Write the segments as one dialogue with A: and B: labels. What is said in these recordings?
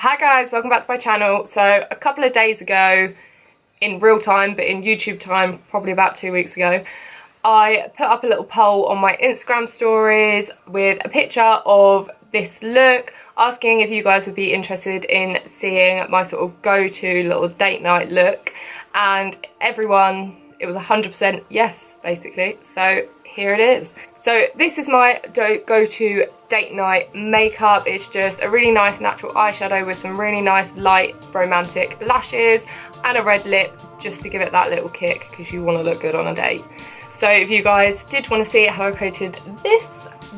A: Hi guys, welcome back to my channel. So a couple of days ago, in real time, but in YouTube time, probably about 2 weeks ago, I put up a little poll on my Instagram stories with a picture of this look, asking if you guys would be interested in seeing my sort of go-to little date night look, and everyone, it was 100% yes, basically. So here it is. So this is my go-to date night makeup. It's just a really nice natural eyeshadow with some really nice light romantic lashes and a red lip, just to give it that little kick because you want to look good on a date. So if you guys did want to see how I created this,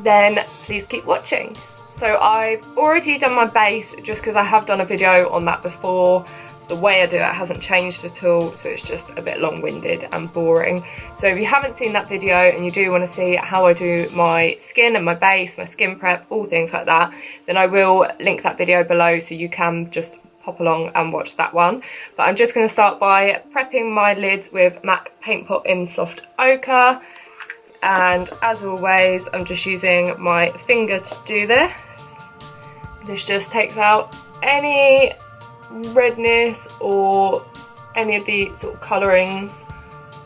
A: then please keep watching. So I've already done my base just because I have done a video on that before. The way I do it hasn't changed at all, so it's just a bit long-winded and boring. So if you haven't seen that video and you do want to see how I do my skin and my base, my skin prep, all things like that, then I will link that video below so you can just pop along and watch that one. But I'm just going to start by prepping my lids with MAC Paint Pot in Soft Ochre. And as always, I'm just using my finger to do this. This just takes out any redness or any of the sort of colourings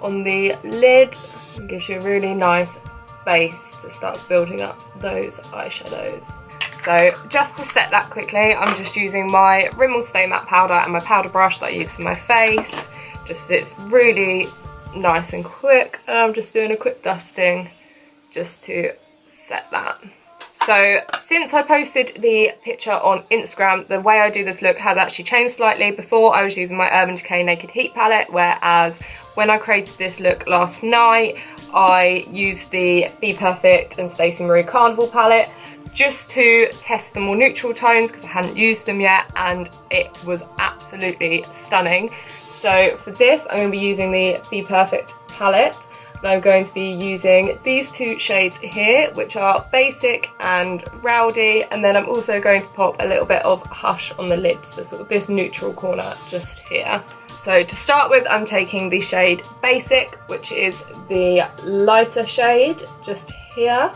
A: on the lid, and gives you a really nice base to start building up those eyeshadows. So just to set that quickly, I'm just using my Rimmel Stay Matte powder and my powder brush that I use for my face, just it's really nice and quick, and I'm just doing a quick dusting just to set that. So since I posted the picture on Instagram, the way I do this look has actually changed slightly. Before I was using my Urban Decay Naked Heat palette, whereas when I created this look last night, I used the BPERFECT and Stacey Marie Carnival palette just to test the more neutral tones because I hadn't used them yet, and it was absolutely stunning. So for this, I'm going to be using the BPERFECT palette. I'm going to be using these two shades here, which are Basic and Rowdy, and then I'm also going to pop a little bit of Hush on the lids, so sort of this neutral corner just here. So to start with, I'm taking the shade Basic, which is the lighter shade just here,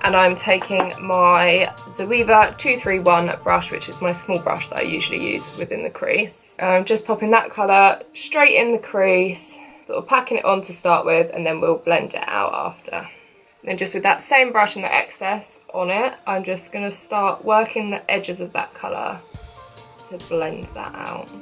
A: and I'm taking my Zoeva 231 brush, which is my small brush that I usually use within the crease. And I'm just popping that colour straight in the crease, sort of packing it on to start with, and then we'll blend it out after. Then just with that same brush and the excess on it, I'm just going to start working the edges of that colour to blend that out.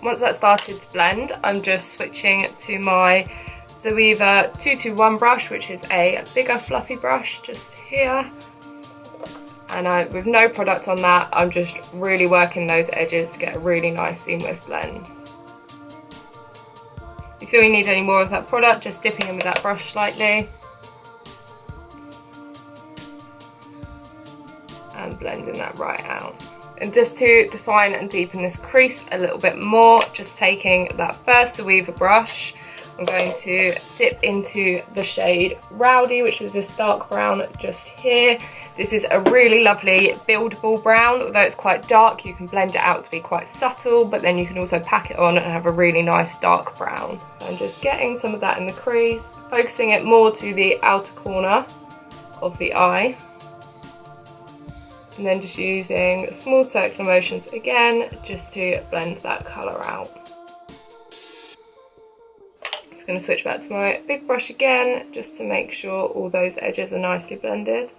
A: Once that's started to blend, I'm just switching to my Zoeva 221 brush, which is a bigger fluffy brush just here. And with no product on that, I'm just really working those edges to get a really nice seamless blend. If you feel you need any more of that product, just dipping in with that brush slightly and blending that right out. And just to define and deepen this crease a little bit more, just taking that first Zoeva brush, I'm going to dip into the shade Rowdy, which is this dark brown just here. This is a really lovely buildable brown. Although it's quite dark, you can blend it out to be quite subtle, but then you can also pack it on and have a really nice dark brown. I'm just getting some of that in the crease, focusing it more to the outer corner of the eye. And then just using small circular motions again, just to blend that colour out. I'm going to switch back to my big brush again, just to make sure all those edges are nicely blended.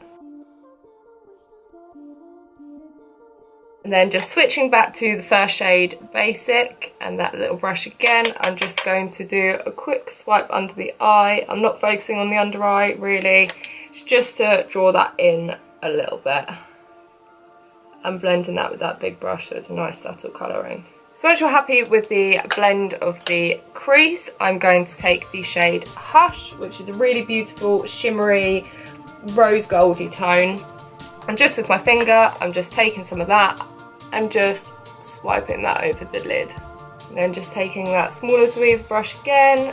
A: And then just switching back to the first shade Basic and that little brush again, I'm just going to do a quick swipe under the eye. I'm not focusing on the under eye really, it's just to draw that in a little bit. I'm blending that with that big brush so it's a nice subtle colouring. So once you're happy with the blend of the crease, I'm going to take the shade Hush, which is a really beautiful shimmery rose goldy tone. And just with my finger, I'm just taking some of that and just swiping that over the lid. And then just taking that smaller Zoeva brush again,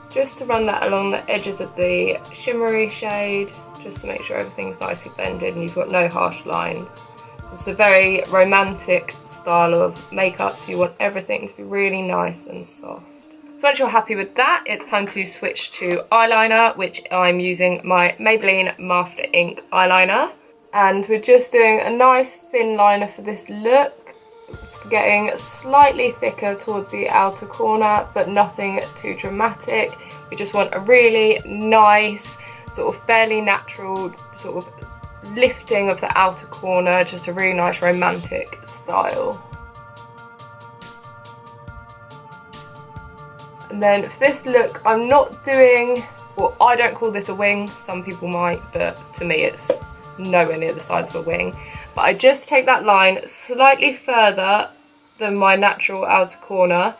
A: just to run that along the edges of the shimmery shade, just to make sure everything's nicely blended and you've got no harsh lines. It's a very romantic style of makeup, so you want everything to be really nice and soft. So So once you're happy with that, it's time to switch to eyeliner, which I'm using my Maybelline Master Ink eyeliner. And we're just doing a nice thin liner for this look. It's getting slightly thicker towards the outer corner, but nothing too dramatic. We just want a really nice, sort of fairly natural sort of lifting of the outer corner, just a really nice romantic style. And then for this look, I'm not doing, well, I don't call this a wing, some people might, but to me it's nowhere near the size of a wing. But I just take that line slightly further than my natural outer corner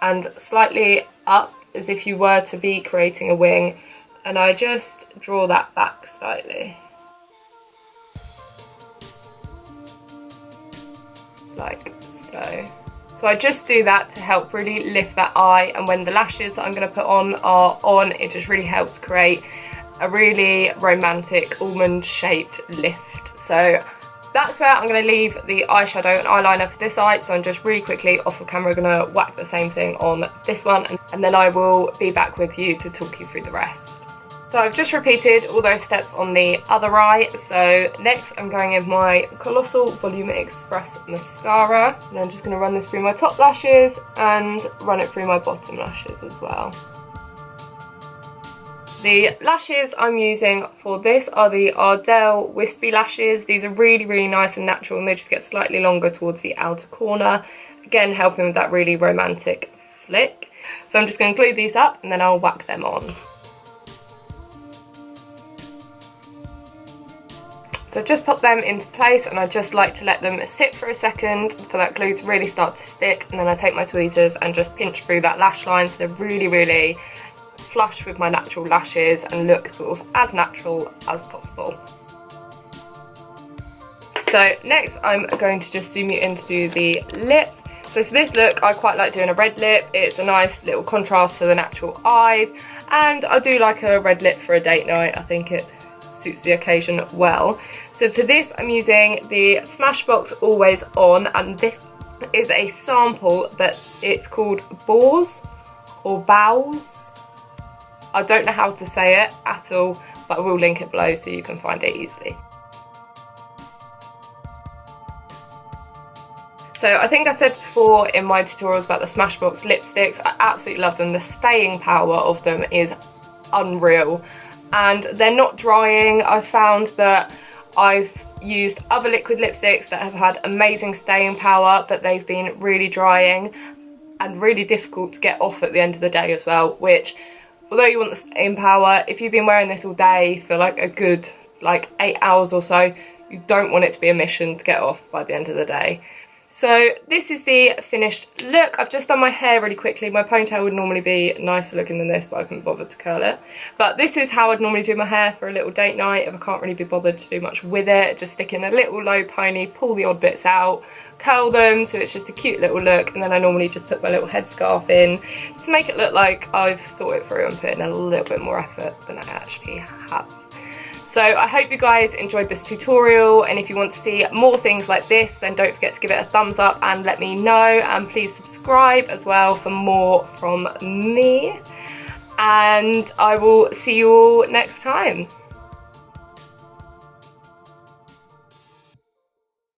A: and slightly up as if you were to be creating a wing, and I just draw that back slightly. Like so. So I just do that to help really lift that eye, and when the lashes that I'm going to put on are on, it just really helps create a really romantic almond shaped lift. So that's where I'm going to leave the eyeshadow and eyeliner for this eye. So I'm just really quickly off of camera going to whack the same thing on this one, and then I will be back with you to talk you through the rest. So I've just repeated all those steps on the other eye. So next I'm going in with my Colossal Volume Express mascara, and I'm just going to run this through my top lashes and run it through my bottom lashes as well. The lashes I'm using for this are the Ardell Wispy lashes. These are really, really nice and natural, and they just get slightly longer towards the outer corner, again helping with that really romantic flick. So I'm just going to glue these up and then I'll whack them on. So I've just popped them into place, and I just like to let them sit for a second for that glue to really start to stick, and then I take my tweezers and just pinch through that lash line so they're really, really flush with my natural lashes and look sort of as natural as possible. So next I'm going to just zoom you in to do the lips. So for this look I quite like doing a red lip. It's a nice little contrast to the natural eyes, and I do like a red lip for a date night. I think it suits the occasion well. So for this I'm using the Smashbox Always On, and this is a sample, but it's called bawse or bawse. I don't know how to say it at all, but I will link it below so you can find it easily. So I think I said before in my tutorials about the Smashbox lipsticks, I absolutely love them. The staying power of them is unreal, and they're not drying. I've found that I've used other liquid lipsticks that have had amazing staying power, but they've been really drying and really difficult to get off at the end of the day as well, which, although you want the staying power, if you've been wearing this all day for like a good 8 hours or so, you don't want it to be a mission to get off by the end of the day. So this is the finished look. I've just done my hair really quickly. My ponytail would normally be nicer looking than this, but I couldn't bother to curl it. But this is how I'd normally do my hair for a little date night if I can't really be bothered to do much with it. Just stick in a little low pony, pull the odd bits out, curl them so it's just a cute little look, and then I normally just put my little headscarf in to make it look like I've thought it through and put in a little bit more effort than I actually have. So I hope you guys enjoyed this tutorial, and if you want to see more things like this, then don't forget to give it a thumbs up and let me know, and please subscribe as well for more from me, and I will see you all next time.